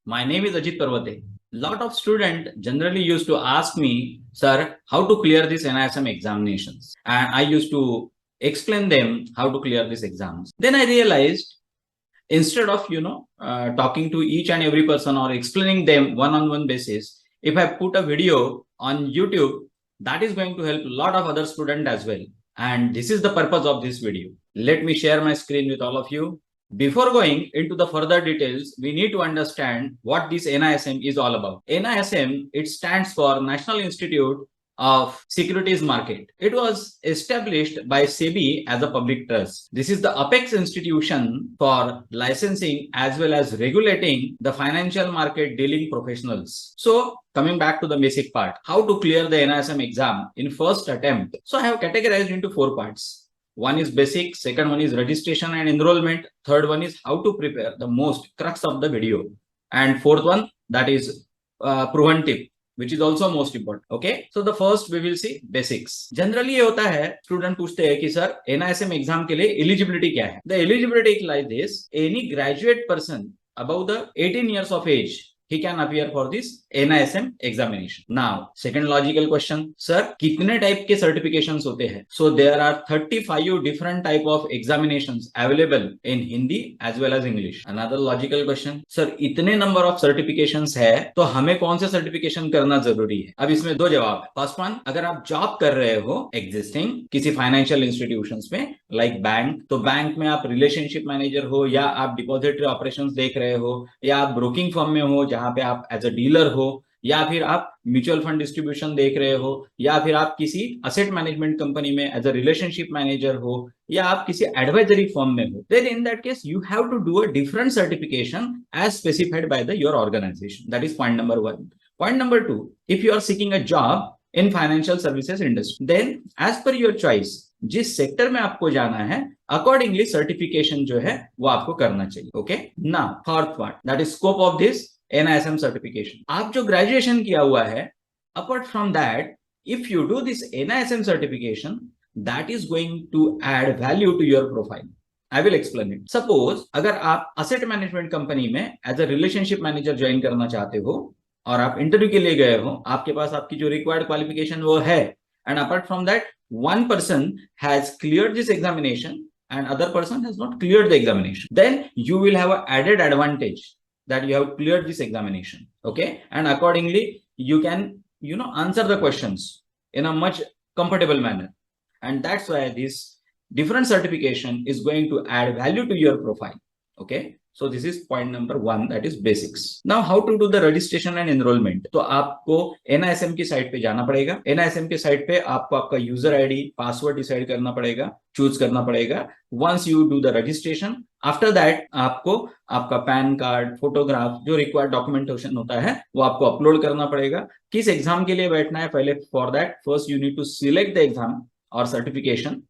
My name is Ajit Parvate. Lot of students generally used to ask me, sir, how to clear these NISM examinations? And I used to explain them how to clear these exams. Then I realized instead of, talking to each and every person or explaining them one-on-one basis, if I put a video on YouTube, that is going to help a lot of other students as well. And this is the purpose of this video. Let me share my screen with all of you. Before going into the further details, we need to understand what this NISM is all about. NISM, it stands for National Institute of Securities Market. It was established by SEBI as a public trust. This is the apex institution for licensing as well as regulating the financial market dealing professionals. So coming back to the basic part, how to clear the NISM exam in first attempt. So I have categorized into 4 parts. One is basic, second one is registration and enrollment, third one is how to prepare, the most crux of the video, and fourth one, that is preventive, which is also most important. Okay, so the first we will see basics. Generally ये होता है, student पूछते हैं कि sir NISM exam के लिए eligibility क्या है. The eligibility is like this: any graduate person above the 18 years of age, he can appear for this NISM examination. Now, second logical question, sir, कितने टाइप के certifications होते हैं? So there are 35 different type of examinations available in Hindi as well as English. Another logical question, sir, इतने number of certifications है, तो हमें कौन से certification करना जरूरी है? अब इसमें दो जवाब है. First one, अगर आप जॉब कर रहे हो existing किसी financial institutions में, like बैंक, तो बैंक में आप relationship manager हो, या आप depository operations देख रहे हो, या आप broking firm में हो जहां पे आप एज अ डीलर हो, या फिर आप म्यूचुअल फंड डिस्ट्रीब्यूशन देख रहे हो, या फिर आप किसी असेट मैनेजमेंट कंपनी में एज अ रिलेशनशिप मैनेजर हो, या आप किसी एडवाइजरी फर्म में हो, then in that case you have to do a different certification as specified by the your organization. That is point number 1. Point number 2, if you are seeking a job in financial services industry, then as per your choice, जिस sector में आपको जाना है, accordingly certification जो है वो आपको करना चाहिए. Okay, now fourth part, that is scope of this NISM certification. आप जो ग्रेजुएशन किया हुआ है, apart from that, if you do this NISM certification, that is going to add value to your profile. I will explain it. Suppose अगर आप asset management company में as a relationship manager join करना चाहते हो और आप interview के लिए गए हो, आपके पास आपकी जो रिक्वायर्ड क्वालिफिकेशन वो है, and apart from that, one person has cleared this examination and other person has not cleared the examination, then you will have an added advantage that you have cleared this examination. Okay, and accordingly you can answer the questions in a much comfortable manner, and that's why this different certification is going to add value to your profile. Okay, so this is point number 1, that is basics. Now how to do the registration and enrollment. तो आपको NISM की site पे जाना पड़ेगा. NISM की site पे आपको आपका यूजर आईडी, पासवर्ड डिसाइड करना पड़ेगा, चूज करना पड़ेगा. Once you do the registration, after that आपको आपका पैन कार्ड, फोटोग्राफ, जो रिक्वायर्ड डॉक्यूमेंटेशन होता है वो आपको अपलोड करना पड़ेगा. किस एग्जाम के लिए बैठना है पहले, for that first you need to select the exam और certification,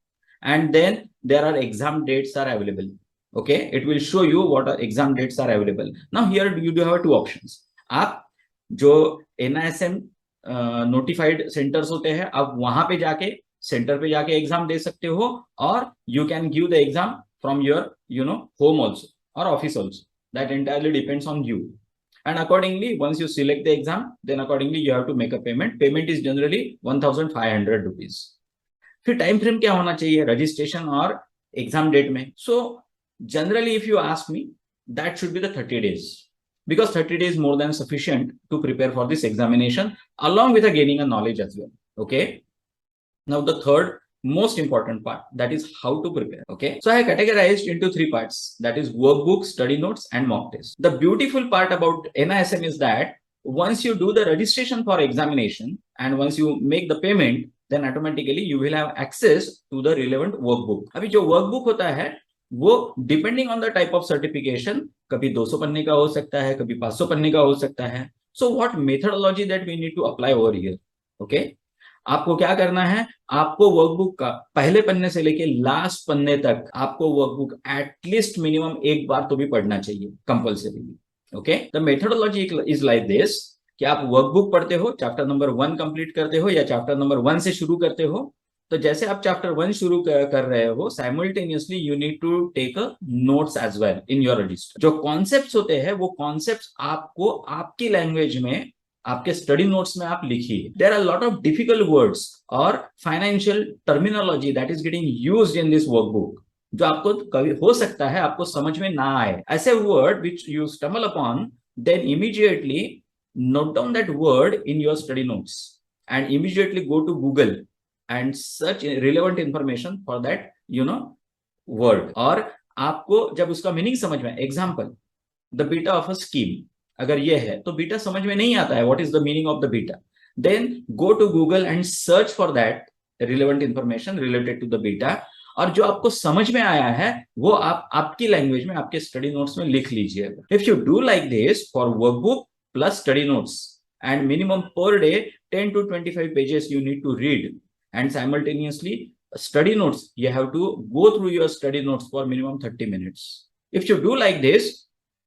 and then there are exam dates are available. Okay, it will show you what are exam dates are available. Now here you do have 2 options. आप जो NISM notified centres होते हैं, आप वहां पे जाके centre पे जाके एग्जाम दे सकते हो, और you can give the exam from your home also और office also. That entirely depends on you. And accordingly, once you select the exam, then accordingly you have to make a payment. Payment is generally 1,500 rupees. फिर time frame क्या होना चाहिए registration और exam date में? So generally if you ask me, that should be the 30 days, because 30 days more than sufficient to prepare for this examination, along with gaining a knowledge as well. Okay, now the third most important part, that is how to prepare. Okay, so I have categorized into 3 parts, that is workbook, study notes and mock test. The beautiful part about NISM is that once you do the registration for examination and once you make the payment, then automatically you will have access to the relevant workbook. अभी जो workbook होता है वो depending on the type of certification, कभी 200 पन्ने का हो सकता है, कभी 500 पन्ने का हो सकता है. So what methodology that we need to apply over here? Okay, आपको क्या करना है, आपको वर्कबुक का पहले पन्ने से लेके लास्ट पन्ने तक आपको वर्कबुक एटलीस्ट मिनिमम एक बार तो भी पढ़ना चाहिए compulsorily. Okay, the methodology is like this कि आप वर्कबुक पढ़ते हो, चैप्टर नंबर 1 कंप्लीट करते हो या चैप्टर नंबर 1 से शुरू करते हो, तो जैसे आप चैप्टर 1 शुरू कर रहे हो, simultaneously you need to take a notes as well in your register. जो कॉन्सेप्ट्स होते हैं वो कॉन्सेप्ट्स आपको आपकी लैंग्वेज में आपके स्टडी नोट्स में आप लिखिए। There are lot of difficult words और financial terminology that is getting used in this workbook, जो आपको कभी हो सकता है आपको समझ में ना आए। ऐसे word which you stumble upon, then immediately note down that word in your study notes and immediately go to Google and search relevant information for that word। और आपको जब उसका मीनिंग समझ में, example the beta of a scheme, अगर ये है तो बीटा समझ में नहीं आता है, what is the meaning of the beta, then go to Google and search for that relevant information related to the beta, और जो आपको समझ में आया है वो आप आपकी लैंग्वेज में आपके स्टडी नोट्स में लिख लीजिएगा। If you do like this for workbook plus study notes and minimum per day 10 to 25 pages you need to read, and simultaneously study notes, you have to go through your study notes for minimum 30 minutes. If you do like this,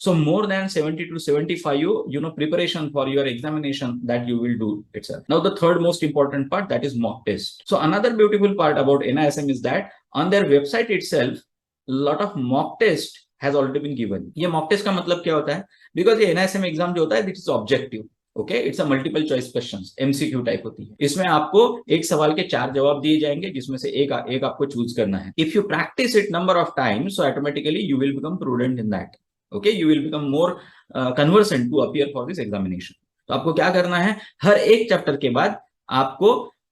so more than 70 to 75 preparation for your examination that you will do itself. Now the third most important part, that is mock test. So another beautiful part about NISM is that on their website itself lot of mock test has already been given. ये mock test का मतलब क्या होता है? Because ये NISM exam जो होता है it is objective. Okay, it's a multiple choice questions, MCQ type होती है। इसमें आपको एक सवाल के 4 जवाब दिए जाएंगे जिसमें से एक आपको चूज करना है। If you practice it number of times, so automatically you will become prudent in that. Okay, you will become more conversant to appear for this examination. तो आपको क्या करना है, हर एक चैप्टर के बाद आपको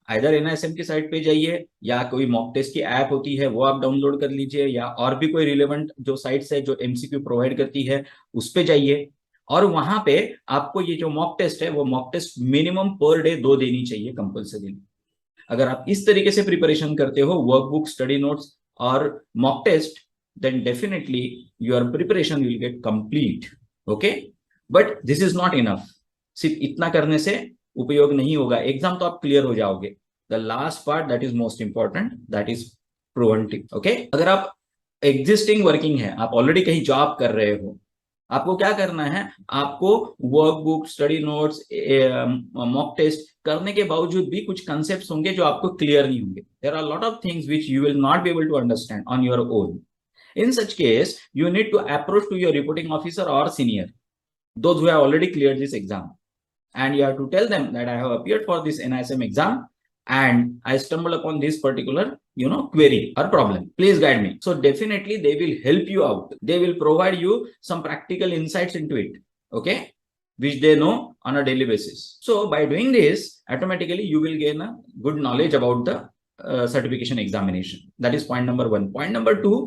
आइदर एनआईएसएम की साइट पे जाइए, या कोई मॉक टेस्ट की ऐप होती है वो आप डाउनलोड कर लीजिए, या और भी कोई रिलेवेंट जो साइट्स है जो एमसीक्यू प्रोवाइड करती है उस पे जाइए, और वहां पे आपको ये जो मॉक टेस्ट है वो mock test minimum per day 2 देनी चाहिए कंपल्सरी। अगर आप इस तरीके से प्रिपरेशन करते हो, वर्कबुक, स्टडी नोट्स और mock test, then definitely your preparation will get complete. Okay, but this is not enough. सिर्फ इतना करने से उपयोग नहीं होगा, एग्जाम तो आप क्लियर हो जाओगे। The last part that is most important, that is preventive. Okay, अगर आप एग्जिस्टिंग वर्किंग है, आप ऑलरेडी कहीं जॉब कर रहे हो, आपको क्या करना है, आपको workbook, study notes, mock test करने के बावजूद भी कुछ कंसेप्ट्स होंगे जो आपको क्लियर नहीं होंगे। There are lot of things which you will not be able to understand on your own. In such case you need to approach to your reporting officer और senior, those who have already cleared this exam, and you have to tell them that I have appeared for this NISM exam and I stumbled upon this particular query or problem, please guide me. So definitely they will help you out, they will provide you some practical insights into it, okay, which they know on a daily basis. So by doing this, automatically you will gain a good knowledge about the certification examination. That is point number 1. Point number 2,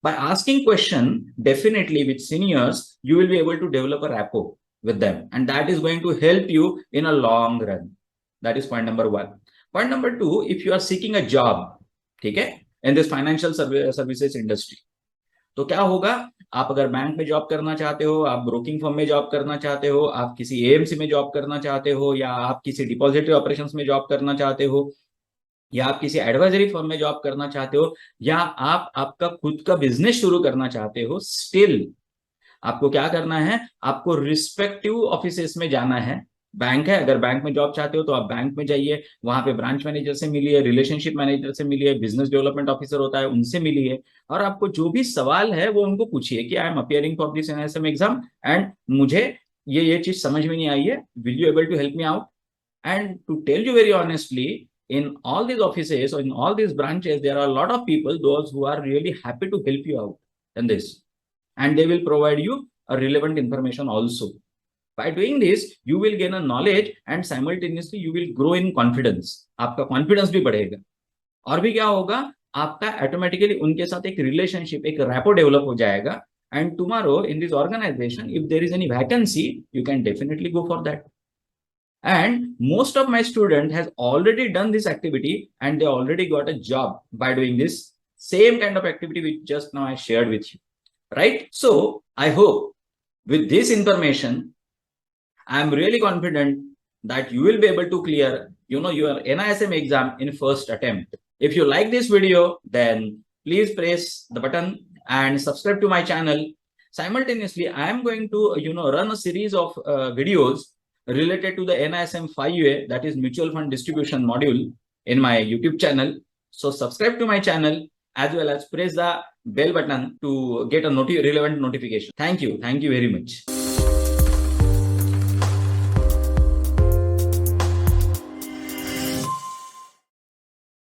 by asking question definitely with seniors, you will be able to develop a rapport with them, and that is going to help you in a long run. That is point number 1. Point number 2, if you are seeking a job, ठीक है, in this financial services industry, तो क्या होगा, आप अगर bank में job करना चाहते हो, आप ब्रोकिंग फर्म में जॉब करना चाहते हो, आप किसी एएमसी में जॉब करना चाहते हो, या आप किसी डिपॉजिटरी ऑपरेशंस में जॉब करना चाहते हो, या आप किसी एडवाइजरी फर्म में जॉब करना चाहते हो, या आप आपका खुद का बिजनेस शुरू करना चाहते हो, स्टिल आपको क्या करना है, आपको रिस्पेक्टिव ऑफिसेस में जाना है। बैंक है, अगर बैंक में जॉब चाहते हो तो आप बैंक में जाइए, वहां पे ब्रांच मैनेजर से मिलिए, रिलेशनशिप मैनेजर से मिलिए, बिजनेस डेवलपमेंट ऑफिसर होता है उनसे मिलिए, और आपको जो भी सवाल है वो उनको पूछिए कि I am appearing for this NISM exam and मुझे ये चीज समझ में नहीं आई है, will you able to help me out. And to tell you very honestly, in all these offices or in all these branches, there are a lot of people, those who are really happy to help you out in this, and they will provide you a relevant information also. By doing this, you will gain a knowledge and simultaneously you will grow in confidence. आपका confidence भी बढ़ेगा, और भी क्या होगा, आपका automatically उनके साथ एक relationship, एक rapport develop हो जाएगा, and tomorrow in this organization, if there is any vacancy, you can definitely go for that. And most of my students has already done this activity and they already got a job by doing this same kind of activity which just now I shared with you, right? So I hope with this information, I am really confident that you will be able to clear your NISM exam in first attempt. If you like this video, then please press the button and subscribe to my channel. Simultaneously, I am going to run a series of videos related to the NISM 5A, that is mutual fund distribution module, in my YouTube channel. So subscribe to my channel as well as press the bell button to get a relevant notification. Thank you. Thank you very much.